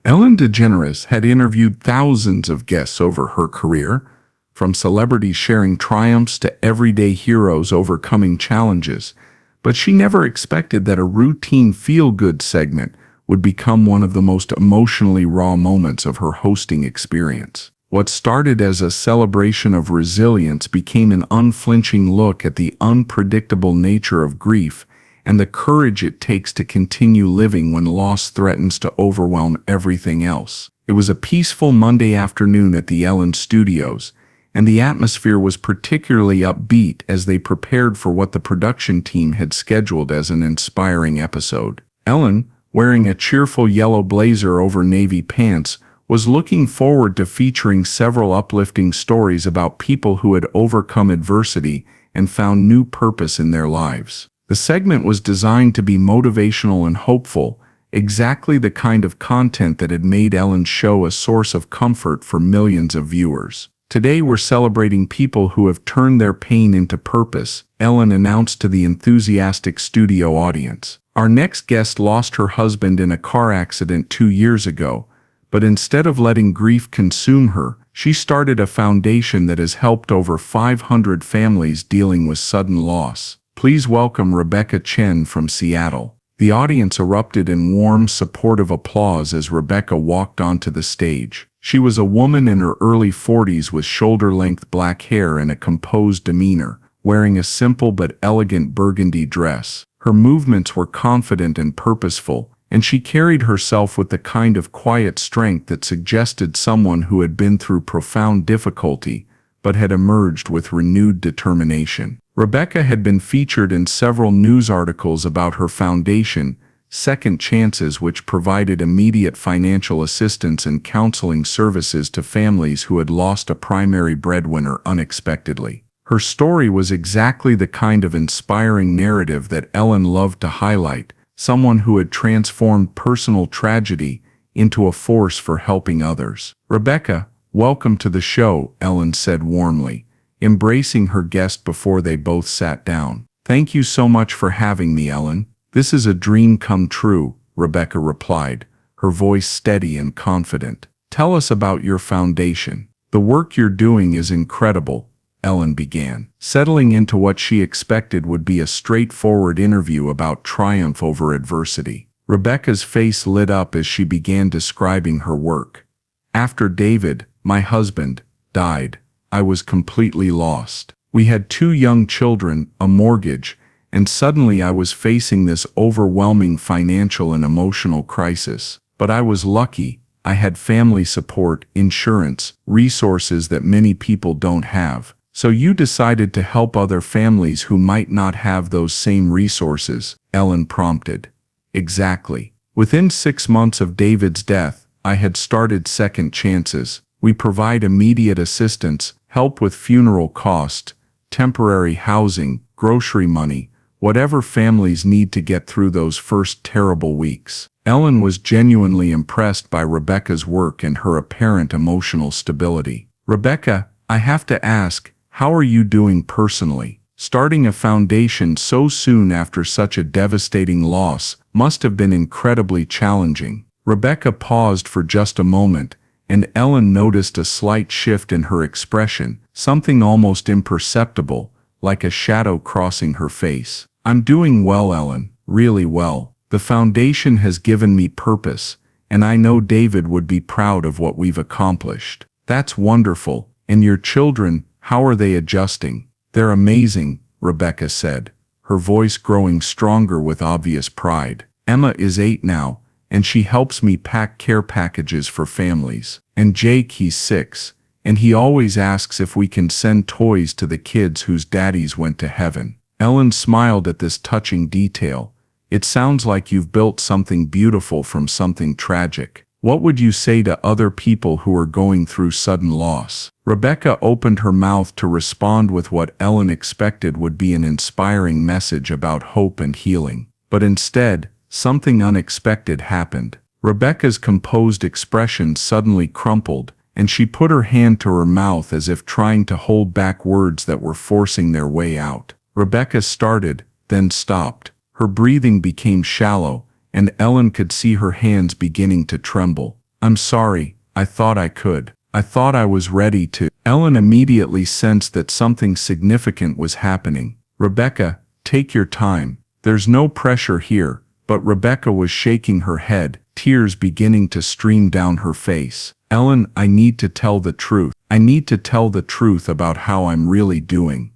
Ellen DeGeneres had interviewed thousands of guests over her career, from celebrities sharing triumphs to everyday heroes overcoming challenges, but she never expected that a routine feel-good segment would become one of the most emotionally raw moments of her hosting experience. What started as a celebration of resilience became an unflinching look at the unpredictable nature of grief and the courage it takes to continue living when loss threatens to overwhelm everything else. It was a peaceful Monday afternoon at the Ellen Studios, and the atmosphere was particularly upbeat as they prepared for what the production team had scheduled as an inspiring episode. Ellen, wearing a cheerful yellow blazer over navy pants, was looking forward to featuring several uplifting stories about people who had overcome adversity and found new purpose in their lives. The segment was designed to be motivational and hopeful, exactly the kind of content that had made Ellen's show a source of comfort for millions of viewers. "Today we're celebrating people who have turned their pain into purpose," Ellen announced to the enthusiastic studio audience. "Our next guest lost her husband in a car accident 2 years ago, but instead of letting grief consume her, she started a foundation that has helped over 500 families dealing with sudden loss. Please welcome Rebecca Chen from Seattle." The audience erupted in warm, supportive applause as Rebecca walked onto the stage. She was a woman in her early 40s with shoulder-length black hair and a composed demeanor, wearing a simple but elegant burgundy dress. Her movements were confident and purposeful, and she carried herself with the kind of quiet strength that suggested someone who had been through profound difficulty but had emerged with renewed determination. Rebecca had been featured in several news articles about her foundation, Second Chances, which provided immediate financial assistance and counseling services to families who had lost a primary breadwinner unexpectedly. Her story was exactly the kind of inspiring narrative that Ellen loved to highlight, someone who had transformed personal tragedy into a force for helping others. "Rebecca, welcome to the show," Ellen said warmly, embracing her guest before they both sat down. "Thank you so much for having me, Ellen. This is a dream come true," Rebecca replied, her voice steady and confident. "Tell us about your foundation." "The work you're doing is incredible," Ellen began, settling into what she expected would be a straightforward interview about triumph over adversity. Rebecca's face lit up as she began describing her work. "After David, my husband, died, I was completely lost. We had 2 young children, a mortgage, and suddenly I was facing this overwhelming financial and emotional crisis. But I was lucky. I had family support, insurance, resources that many people don't have. So you decided to help other families who might not have those same resources," Ellen prompted. "Exactly. Within 6 months of David's death, I had started Second Chances. We provide immediate assistance, help with funeral costs, temporary housing, grocery money, whatever families need to get through those first terrible weeks." Ellen was genuinely impressed by Rebecca's work and her apparent emotional stability. "Rebecca, I have to ask, how are you doing personally? Starting a foundation so soon after such a devastating loss must have been incredibly challenging." Rebecca paused for just a moment, and Ellen noticed a slight shift in her expression, something almost imperceptible, like a shadow crossing her face. "I'm doing well, Ellen, really well. The foundation has given me purpose, and I know David would be proud of what we've accomplished." "That's wonderful. And your children, how are they adjusting?" "They're amazing," Rebecca said, her voice growing stronger with obvious pride. "Emma is 8 now, and she helps me pack care packages for families. And Jake, he's 6, and he always asks if we can send toys to the kids whose daddies went to heaven." Ellen smiled at this touching detail. "It sounds like you've built something beautiful from something tragic. What would you say to other people who are going through sudden loss?" Rebecca opened her mouth to respond with what Ellen expected would be an inspiring message about hope and healing. But instead, something unexpected happened. Rebecca's composed expression suddenly crumpled, and she put her hand to her mouth as if trying to hold back words that were forcing their way out. Rebecca started, then stopped. Her breathing became shallow, and Ellen could see her hands beginning to tremble. I'm sorry, I thought I could. I thought I was ready to. Ellen immediately sensed that something significant was happening. Rebecca, take your time. There's no pressure here. But Rebecca was shaking her head, tears beginning to stream down her face. Ellen, I need to tell the truth. I need to tell the truth about how I'm really doing.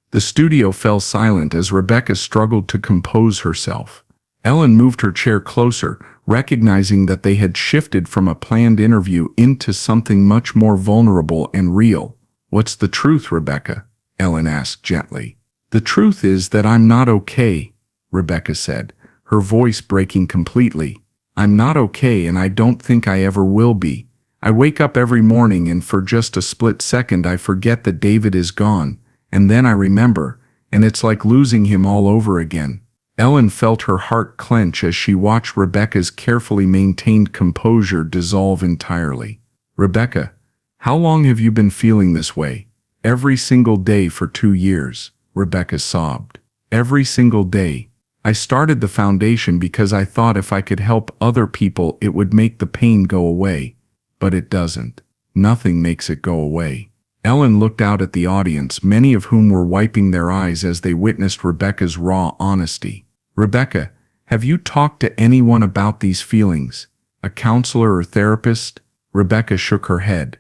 The studio fell silent as Rebecca struggled to compose herself. Ellen moved her chair closer, recognizing that they had shifted from a planned interview into something much more vulnerable and real. What's the truth, Rebecca? Ellen asked gently. The truth is that I'm not okay, Rebecca said, her voice breaking completely. I'm not okay, and I don't think I ever will be. I wake up every morning and for just a split second I forget that David is gone, and then I remember, and it's like losing him all over again. Ellen felt her heart clench as she watched Rebecca's carefully maintained composure dissolve entirely. Rebecca, how long have you been feeling this way? Every single day for 2 years, Rebecca sobbed. Every single day. I started the foundation because I thought if I could help other people it would make the pain go away. But it doesn't. Nothing makes it go away. Ellen looked out at the audience, many of whom were wiping their eyes as they witnessed Rebecca's raw honesty. Rebecca, have you talked to anyone about these feelings? A counselor or therapist? Rebecca shook her head.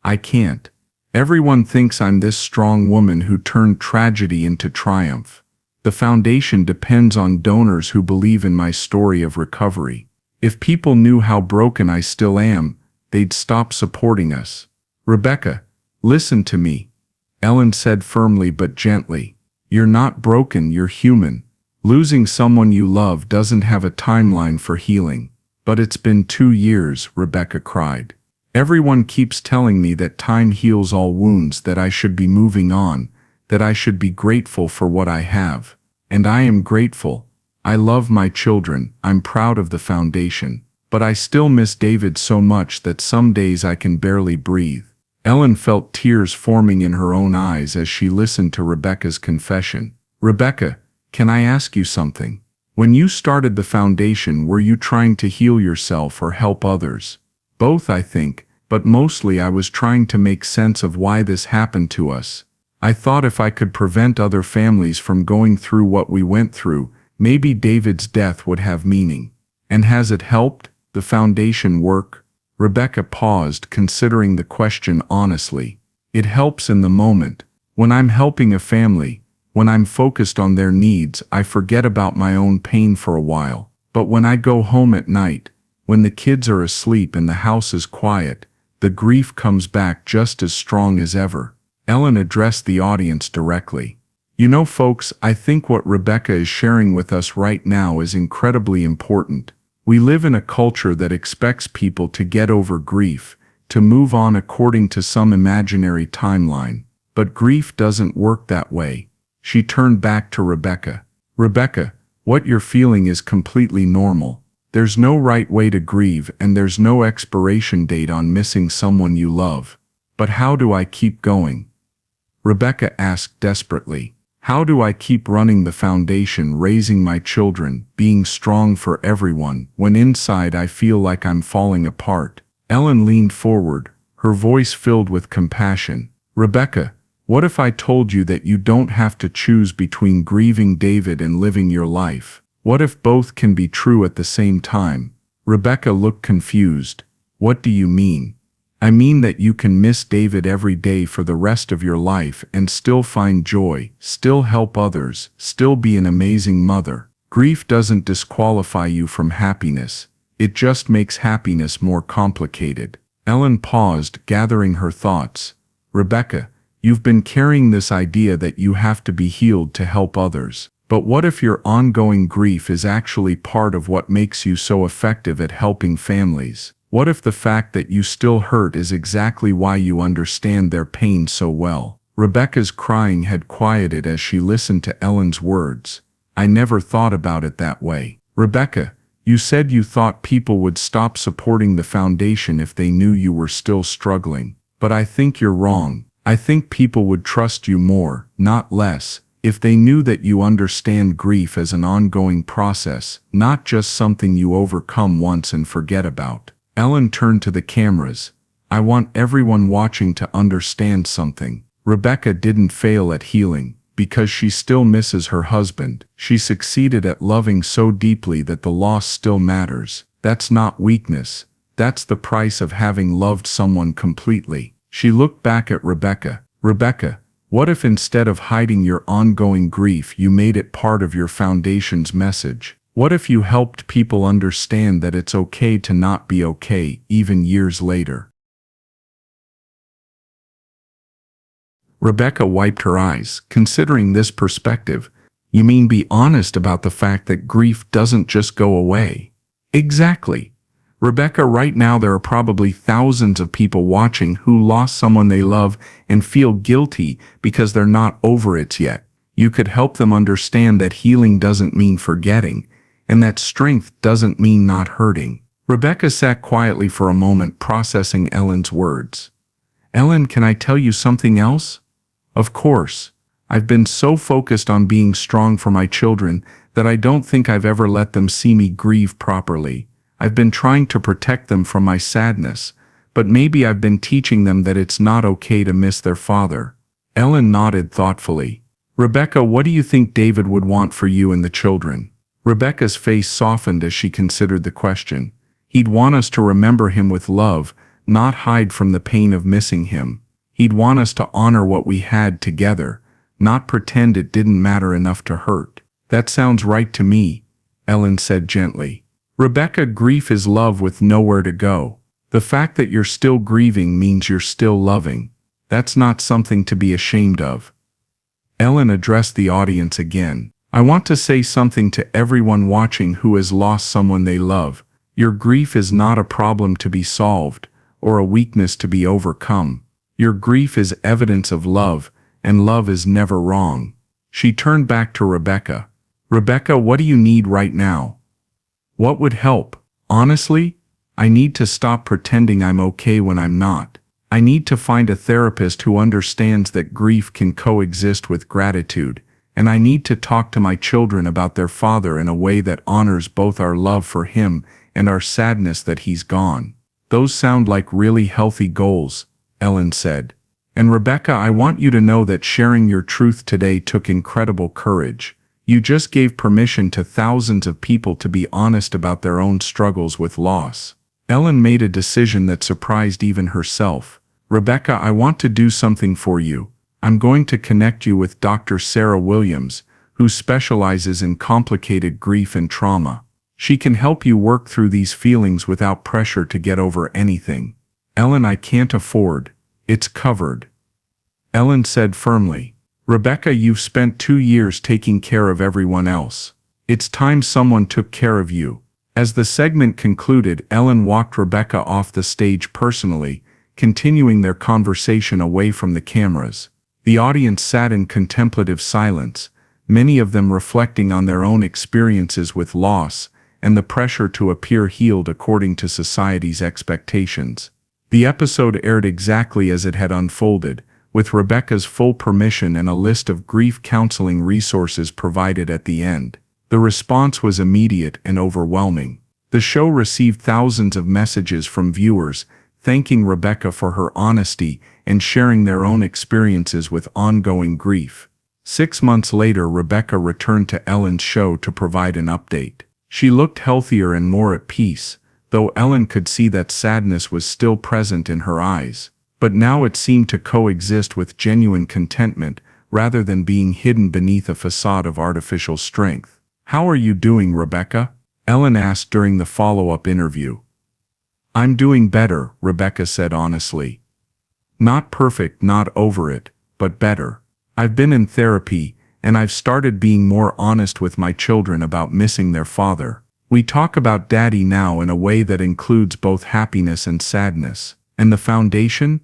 I can't. Everyone thinks I'm this strong woman who turned tragedy into triumph. The foundation depends on donors who believe in my story of recovery. If people knew how broken I still am, they'd stop supporting us. Rebecca, listen to me, Ellen said firmly but gently. You're not broken, you're human. Losing someone you love doesn't have a timeline for healing. But it's been 2 years, Rebecca cried. Everyone keeps telling me that time heals all wounds, that I should be moving on, that I should be grateful for what I have. And I am grateful. I love my children, I'm proud of the foundation. But I still miss David so much that some days I can barely breathe. Ellen felt tears forming in her own eyes as she listened to Rebecca's confession. Rebecca, can I ask you something? When you started the foundation, were you trying to heal yourself or help others? Both, I think, but mostly I was trying to make sense of why this happened to us. I thought if I could prevent other families from going through what we went through, maybe David's death would have meaning. And has it helped? The foundation work? Rebecca paused, considering the question honestly. It helps in the moment. When I'm helping a family, when I'm focused on their needs, I forget about my own pain for a while. But when I go home at night, when the kids are asleep and the house is quiet, the grief comes back just as strong as ever. Ellen addressed the audience directly. You know, folks, I think what Rebecca is sharing with us right now is incredibly important. We live in a culture that expects people to get over grief, to move on according to some imaginary timeline. But grief doesn't work that way. She turned back to Rebecca. Rebecca, what you're feeling is completely normal. There's no right way to grieve, and there's no expiration date on missing someone you love. But how do I keep going? Rebecca asked desperately. How do I keep running the foundation, raising my children, being strong for everyone, when inside I feel like I'm falling apart? Ellen leaned forward, her voice filled with compassion. Rebecca, what if I told you that you don't have to choose between grieving David and living your life? What if both can be true at the same time? Rebecca looked confused. What do you mean? I mean that you can miss David every day for the rest of your life and still find joy, still help others, still be an amazing mother. Grief doesn't disqualify you from happiness. It just makes happiness more complicated. Ellen paused, gathering her thoughts. Rebecca, you've been carrying this idea that you have to be healed to help others. But what if your ongoing grief is actually part of what makes you so effective at helping families? What if the fact that you still hurt is exactly why you understand their pain so well? Rebecca's crying had quieted as she listened to Ellen's words. I never thought about it that way. Rebecca, you said you thought people would stop supporting the foundation if they knew you were still struggling. But I think you're wrong. I think people would trust you more, not less, if they knew that you understand grief as an ongoing process, not just something you overcome once and forget about. Ellen turned to the cameras. I want everyone watching to understand something. Rebecca didn't fail at healing, because she still misses her husband. She succeeded at loving so deeply that the loss still matters. That's not weakness. That's the price of having loved someone completely. She looked back at Rebecca. Rebecca, what if instead of hiding your ongoing grief, you made it part of your foundation's message? What if you helped people understand that it's okay to not be okay, even years later? Rebecca wiped her eyes, considering this perspective. You mean be honest about the fact that grief doesn't just go away? Exactly. Rebecca, right now there are probably thousands of people watching who lost someone they love and feel guilty because they're not over it yet. You could help them understand that healing doesn't mean forgetting, and that strength doesn't mean not hurting. Rebecca sat quietly for a moment, processing Ellen's words. Ellen, can I tell you something else? Of course. I've been so focused on being strong for my children that I don't think I've ever let them see me grieve properly. I've been trying to protect them from my sadness, but maybe I've been teaching them that it's not okay to miss their father. Ellen nodded thoughtfully. Rebecca, what do you think David would want for you and the children? Rebecca's face softened as she considered the question. He'd want us to remember him with love, not hide from the pain of missing him. He'd want us to honor what we had together, not pretend it didn't matter enough to hurt. That sounds right to me, Ellen said gently. Rebecca, grief is love with nowhere to go. The fact that you're still grieving means you're still loving. That's not something to be ashamed of. Ellen addressed the audience again. I want to say something to everyone watching who has lost someone they love. Your grief is not a problem to be solved, or a weakness to be overcome. Your grief is evidence of love, and love is never wrong. She turned back to Rebecca. Rebecca, what do you need right now? What would help? Honestly, I need to stop pretending I'm okay when I'm not. I need to find a therapist who understands that grief can coexist with gratitude, and I need to talk to my children about their father in a way that honors both our love for him and our sadness that he's gone. Those sound like really healthy goals, Ellen said. And Rebecca, I want you to know that sharing your truth today took incredible courage. You just gave permission to thousands of people to be honest about their own struggles with loss. Ellen made a decision that surprised even herself. Rebecca, I want to do something for you. I'm going to connect you with Dr. Sarah Williams, who specializes in complicated grief and trauma. She can help you work through these feelings without pressure to get over anything. Ellen, I can't afford. It's covered. Ellen said firmly. Rebecca, you've spent 2 years taking care of everyone else. It's time someone took care of you. As the segment concluded, Ellen walked Rebecca off the stage personally, continuing their conversation away from the cameras. The audience sat in contemplative silence, many of them reflecting on their own experiences with loss and the pressure to appear healed according to society's expectations. The episode aired exactly as it had unfolded, with Rebecca's full permission and a list of grief counseling resources provided at the end. The response was immediate and overwhelming. The show received thousands of messages from viewers thanking Rebecca for her honesty and sharing their own experiences with ongoing grief. 6 months later, Rebecca returned to Ellen's show to provide an update. She looked healthier and more at peace, though Ellen could see that sadness was still present in her eyes. But now it seemed to coexist with genuine contentment rather than being hidden beneath a facade of artificial strength. How are you doing, Rebecca? Ellen asked during the follow-up interview. I'm doing better, Rebecca said honestly. Not perfect, not over it, but better. I've been in therapy, and I've started being more honest with my children about missing their father. We talk about Daddy now in a way that includes both happiness and sadness. And the foundation?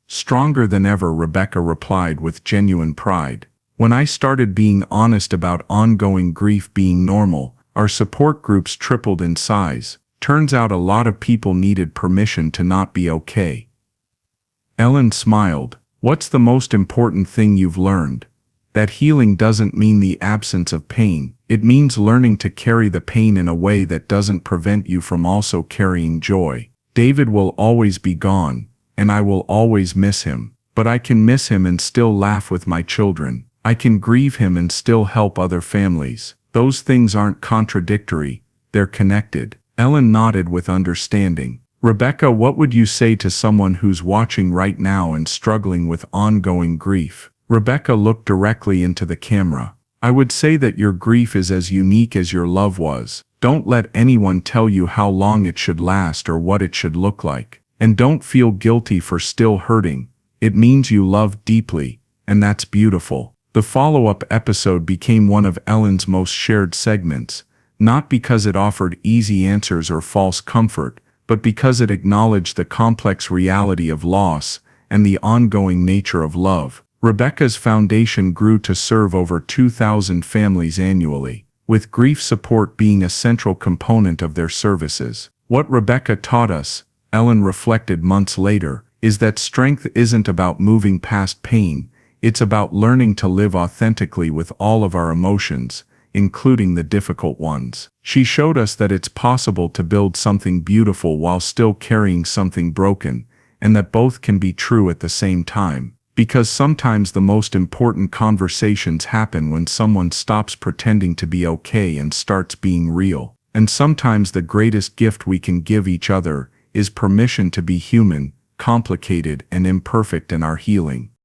Stronger than ever, Rebecca replied with genuine pride. When I started being honest about ongoing grief being normal, our support groups tripled in size. Turns out a lot of people needed permission to not be okay. Ellen smiled. What's the most important thing you've learned? That healing doesn't mean the absence of pain. It means learning to carry the pain in a way that doesn't prevent you from also carrying joy. David will always be gone, and I will always miss him. But I can miss him and still laugh with my children. I can grieve him and still help other families. Those things aren't contradictory, they're connected. Ellen nodded with understanding. Rebecca, what would you say to someone who's watching right now and struggling with ongoing grief? Rebecca looked directly into the camera. I would say that your grief is as unique as your love was. Don't let anyone tell you how long it should last or what it should look like. And don't feel guilty for still hurting. It means you love deeply, and that's beautiful. The follow-up episode became one of Ellen's most shared segments, not because it offered easy answers or false comfort, but because it acknowledged the complex reality of loss and the ongoing nature of love. Rebecca's foundation grew to serve over 2,000 families annually, with grief support being a central component of their services. What Rebecca taught us, Ellen reflected months later, is that strength isn't about moving past pain, it's about learning to live authentically with all of our emotions, including the difficult ones. She showed us that it's possible to build something beautiful while still carrying something broken, and that both can be true at the same time. Because sometimes the most important conversations happen when someone stops pretending to be okay and starts being real. And sometimes the greatest gift we can give each other is permission to be human, complicated and imperfect in our healing.